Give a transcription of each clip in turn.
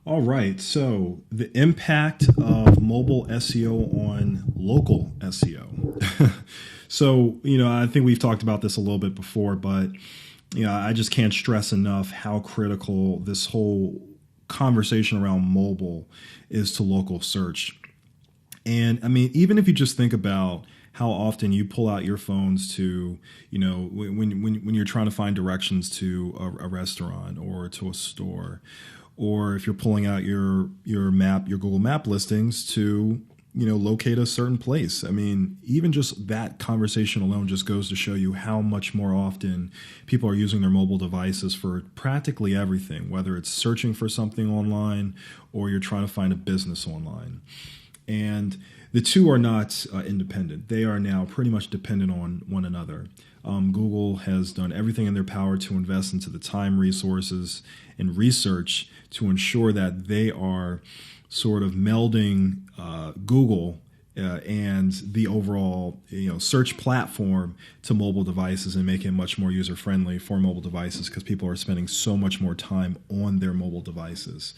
All right. So the impact of mobile SEO on local SEO. So, I think we've talked about this a little bit before, but, I just can't stress enough how critical this whole conversation around mobile is to local search. And I mean, even if you just think about how often you pull out your phones to, when you're trying to find directions to a restaurant or to a store, or if you're pulling out your Google Map listings to, locate a certain place. I mean, even just that conversation alone just goes to show you how much more often people are using their mobile devices for practically everything, whether it's searching for something online or you're trying to find a business online. And the two are not independent. They are now pretty much dependent on one another. Google has done everything in their power to invest into the time, resources, and research to ensure that they are sort of melding Google and the overall search platform to mobile devices and make it much more user friendly for mobile devices because people are spending so much more time on their mobile devices.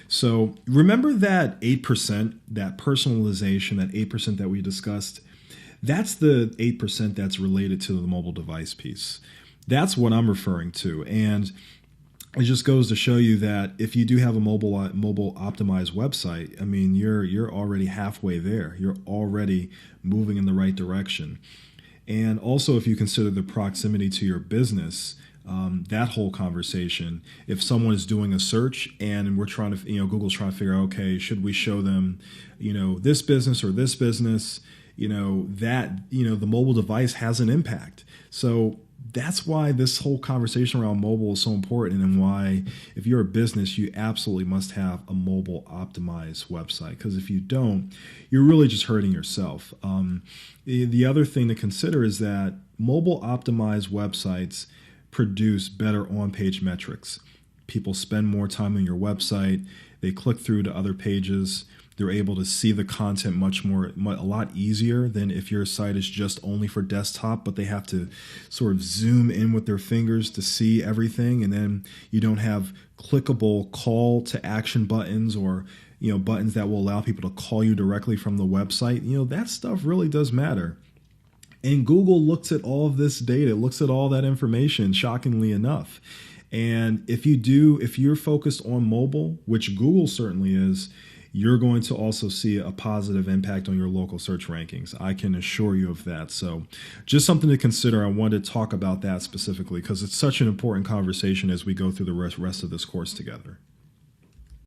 So remember that 8%, that personalization, that 8% that we discussed. That's the 8% that's related to the mobile device piece. That's what I'm referring to. And it just goes to show you that if you do have a mobile optimized website, I mean, you're already halfway there. You're already moving in the right direction. And also, if you consider the proximity to your business, that whole conversation, if someone is doing a search and we're trying to, Google's trying to figure out, okay, should we show them, this business or this business, the mobile device has an impact. So that's why this whole conversation around mobile is so important, and why if you're a business, you absolutely must have a mobile optimized website, because if you don't, you're really just hurting yourself. The other thing to consider is that mobile optimized websites produce better on-page metrics. People spend more time on your website. They click through to other pages. They're able to see the content a lot easier than if your site is just only for desktop, but they have to sort of zoom in with their fingers to see everything. And then you don't have clickable call to action buttons, or buttons that will allow people to call you directly from the website. That stuff really does matter. And Google looks at all of this data, looks at all that information, shockingly enough. And if you're focused on mobile, which Google certainly is, you're going to also see a positive impact on your local search rankings. I can assure you of that. So just something to consider. I wanted to talk about that specifically because it's such an important conversation as we go through the rest of this course together.